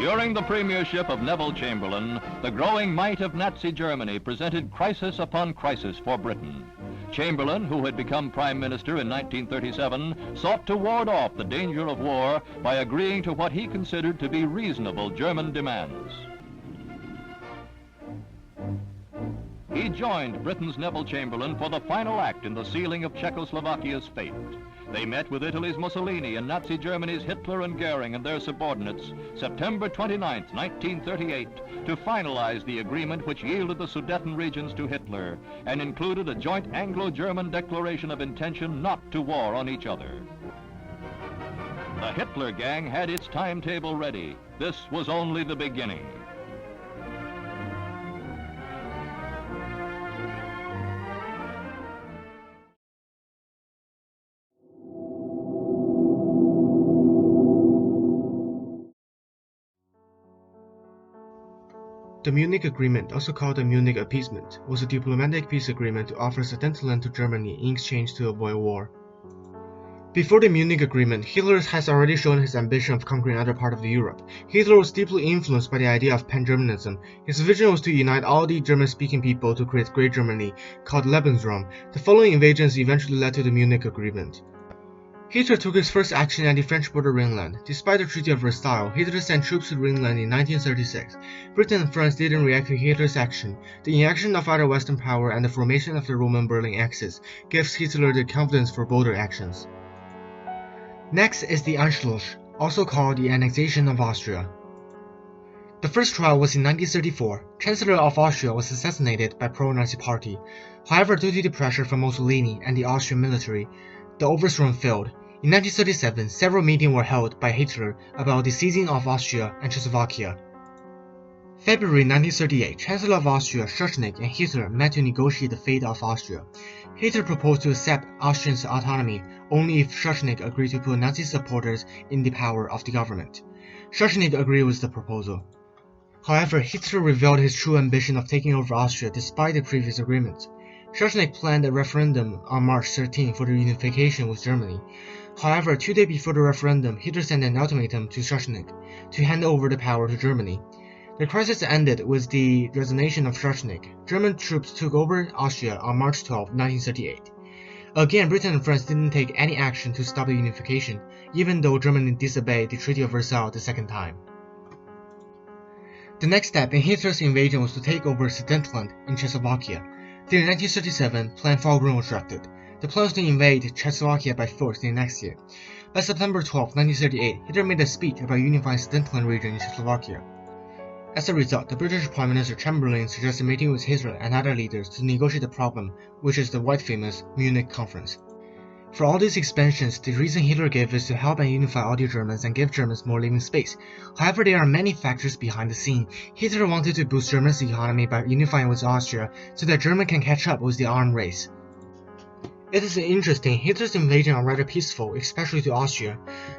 During the premiership of Neville Chamberlain, the growing might of Nazi Germany presented crisis upon crisis for Britain. Chamberlain, who had become Prime Minister in 1937, sought to ward off the danger of war by agreeing to what he considered to be reasonable German demands. He joined Britain's Neville Chamberlain for the final act in the sealing of Czechoslovakia's fate. They met with Italy's Mussolini and Nazi Germany's Hitler and Goering and their subordinates September 29, 1938, to finalize the agreement which yielded the Sudeten regions to Hitler and included a joint Anglo-German declaration of intention not to war on each other. The Hitler gang had its timetable ready. This was only the beginning. The Munich Agreement, also called the Munich Appeasement, was a diplomatic peace agreement to offer Sudetenland to Germany in exchange to avoid war. Before the Munich Agreement, Hitler has already shown his ambition of conquering other parts of Europe. Hitler was deeply influenced by the idea of pan-Germanism. His vision was to unite all the German-speaking people to create Great Germany, called Lebensraum. The following invasions eventually led to the Munich Agreement. Hitler took his first action at the French border Rhineland. Despite the Treaty of Versailles, Hitler sent troops to Rhineland in 1936. Britain and France didn't react to Hitler's action. The inaction of other Western power and the formation of the Roman-Berlin Axis gives Hitler the confidence for bolder actions. Next is the Anschluss, also called the annexation of Austria. The first trial was in 1934. Chancellor of Austria was assassinated by pro-Nazi party. However, due to the pressure from Mussolini and the Austrian military, the overthrow failed. In 1937, several meetings were held by Hitler about the seizing of Austria and Czechoslovakia. February 1938, Chancellor of Austria Schuschnigg and Hitler met to negotiate the fate of Austria. Hitler proposed to accept Austrian autonomy only if Schuschnigg agreed to put Nazi supporters in the power of the government. Schuschnigg agreed with the proposal. However, Hitler revealed his true ambition of taking over Austria despite the previous agreement. Schuschnigg planned a referendum on March 13 for the unification with Germany. However, 2 days before the referendum, Hitler sent an ultimatum to Schuschnigg to hand over the power to Germany. The crisis ended with the resignation of Schuschnigg. German troops took over Austria on March 12, 1938. Again, Britain and France didn't take any action to stop the unification, even though Germany disobeyed the Treaty of Versailles the second time. The next step in Hitler's invasion was to take over Sudetenland in Czechoslovakia. Then in 1937, Plan Fahlgren was drafted. The plan was to invade Czechoslovakia by force the next year. By September 12, 1938, Hitler made a speech about unifying Sudetenland region in Czechoslovakia. As a result, the British Prime Minister Chamberlain suggested meeting with Hitler and other leaders to negotiate the problem, which is the quite famous Munich Conference. For all these expansions, the reason Hitler gave is to help and unify all the Germans and give Germans more living space. However, there are many factors behind the scene. Hitler wanted to boost Germany's economy by unifying with Austria so that Germany can catch up with the armed race. It is interesting, Hitler's invasion are rather peaceful, especially to Austria.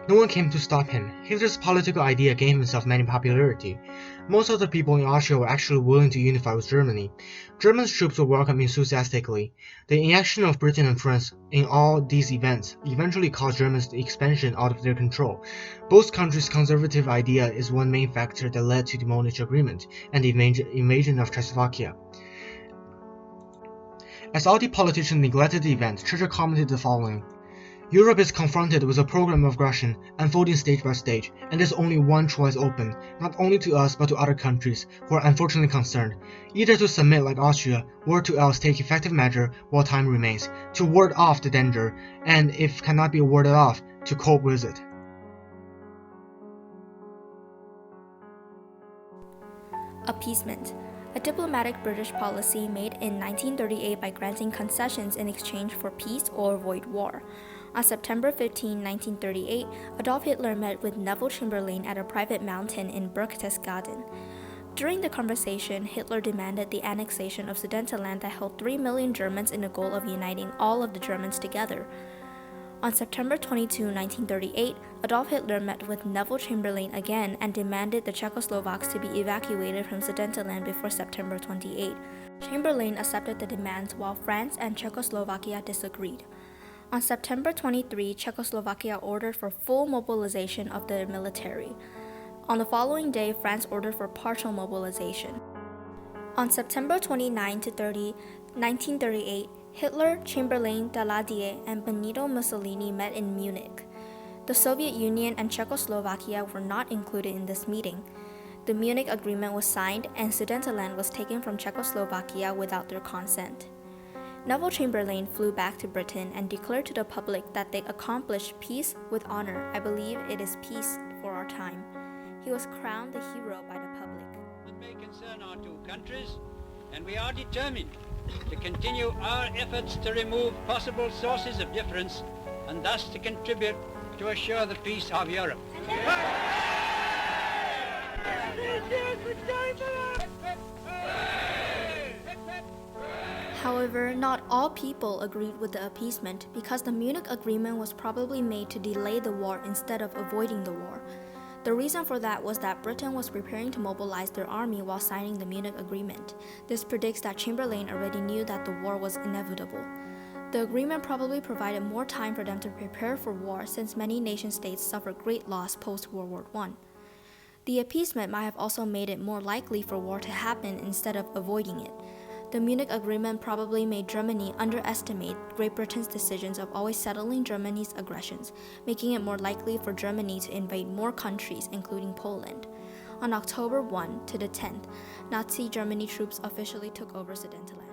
No one came to stop him. Hitler's political idea gained himself many popularity. Most of the people in Austria were actually willing to unify with Germany. Germany's troops were welcomed enthusiastically. The inaction of Britain and France in all these events eventually caused Germany's expansion out of their control. Both countries' conservative idea is one main factor that led to the Munich Agreement and the invasion of Czechoslovakia. As all the politicians neglected the event, Churchill commented the following: Europe is confronted with a program of aggression unfolding stage by stage, and there's only one choice open, not only to us but to other countries who are unfortunately concerned, either to submit like Austria, or to else take effective measure while time remains, to ward off the danger, and if cannot be warded off, to cope with it. Appeasement, a diplomatic British policy made in 1938 by granting concessions in exchange for peace or avoid war. On September 15, 1938, Adolf Hitler met with Neville Chamberlain at a private mountain in Berchtesgaden. During the conversation, Hitler demanded the annexation of Sudetenland that held 3 million Germans in the goal of uniting all of the Germans together. On September 22, 1938, Adolf Hitler met with Neville Chamberlain again and demanded the Czechoslovaks to be evacuated from Sudetenland before September 28. Chamberlain accepted the demands while France and Czechoslovakia disagreed. On September 23, Czechoslovakia ordered for full mobilization of the military. On the following day, France ordered for partial mobilization. On September 29 to 30, 1938, Hitler, Chamberlain, Daladier, and Benito Mussolini met in Munich. The Soviet Union and Czechoslovakia were not included in this meeting. The Munich Agreement was signed, and Sudetenland was taken from Czechoslovakia without their consent. Neville Chamberlain flew back to Britain and declared to the public that they accomplished peace with honor. I believe it is peace for our time. He was crowned the hero by the public. It may concern our two countries, and we are determined to continue our efforts to remove possible sources of difference and thus to contribute to assure the peace of Europe. However, not all people agreed with the appeasement because the Munich Agreement was probably made to delay the war instead of avoiding the war. The reason for that was that Britain was preparing to mobilize their army while signing the Munich Agreement. This predicts that Chamberlain already knew that the war was inevitable. The agreement probably provided more time for them to prepare for war since many nation-states suffered great loss post-World War I. The appeasement might have also made it more likely for war to happen instead of avoiding it. The Munich Agreement probably made Germany underestimate Great Britain's decisions of always settling Germany's aggressions, making it more likely for Germany to invade more countries, including Poland. On October 1 to the 10th, Nazi Germany troops officially took over Sudetenland.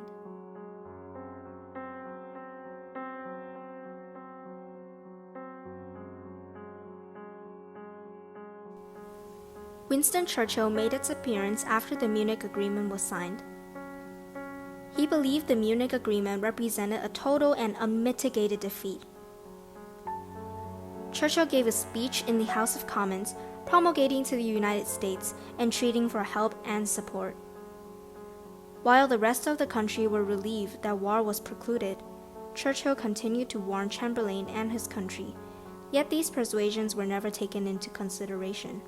Winston Churchill made its appearance after the Munich Agreement was signed. He believed the Munich Agreement represented a total and unmitigated defeat. Churchill gave a speech in the House of Commons, promulgating to the United States, entreating for help and support. While the rest of the country were relieved that war was precluded, Churchill continued to warn Chamberlain and his country, yet these persuasions were never taken into consideration.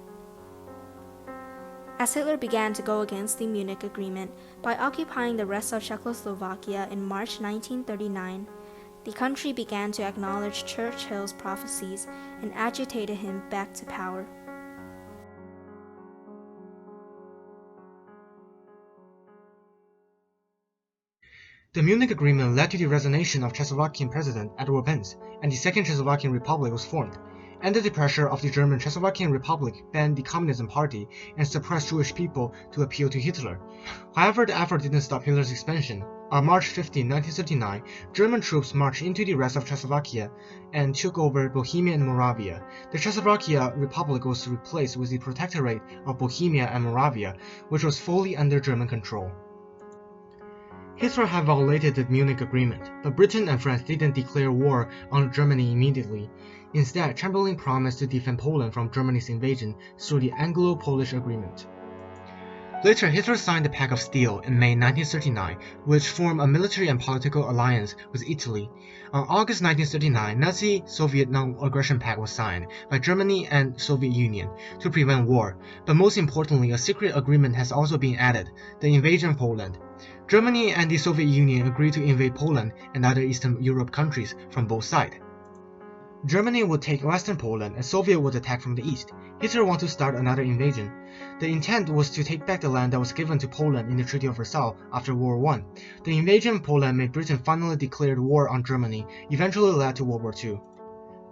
As Hitler began to go against the Munich Agreement by occupying the rest of Czechoslovakia in March 1939, the country began to acknowledge Churchill's prophecies and agitated him back to power. The Munich Agreement led to the resignation of Czechoslovakian President Edward Benz, and the Second Czechoslovakian Republic was formed. Under the pressure of the German Czechoslovakian Republic banned the Communism Party and suppressed Jewish people to appeal to Hitler. However, the effort didn't stop Hitler's expansion. On March 15, 1939, German troops marched into the rest of Czechoslovakia and took over Bohemia and Moravia. The Czechoslovakia Republic was replaced with the Protectorate of Bohemia and Moravia, which was fully under German control. Hitler had violated the Munich Agreement, but Britain and France didn't declare war on Germany immediately. Instead, Chamberlain promised to defend Poland from Germany's invasion through the Anglo-Polish Agreement. Later, Hitler signed the Pact of Steel in May 1939, which formed a military and political alliance with Italy. On August 1939, Nazi-Soviet Non-Aggression Pact was signed by Germany and Soviet Union to prevent war, but most importantly, a secret agreement has also been added, the invasion of Poland. Germany and the Soviet Union agreed to invade Poland and other Eastern Europe countries from both sides. Germany would take Western Poland and Soviet would attack from the east. Hitler wanted to start another invasion. The intent was to take back the land that was given to Poland in the Treaty of Versailles after World War I. The invasion of Poland made Britain finally declare war on Germany, eventually led to World War II.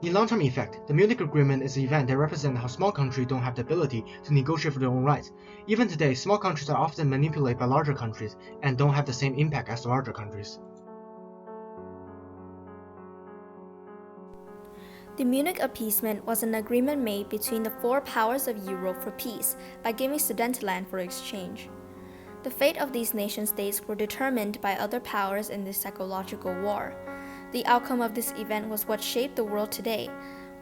In long-term effect, the Munich Agreement is an event that represents how small countries don't have the ability to negotiate for their own rights. Even today, small countries are often manipulated by larger countries and don't have the same impact as larger countries. The Munich Appeasement was an agreement made between the four powers of Europe for peace by giving Sudetenland for exchange. The fate of these nation-states were determined by other powers in this psychological war. The outcome of this event was what shaped the world today.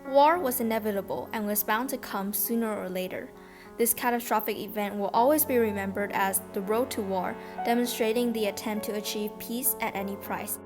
War was inevitable and was bound to come sooner or later. This catastrophic event will always be remembered as the road to war, demonstrating the attempt to achieve peace at any price.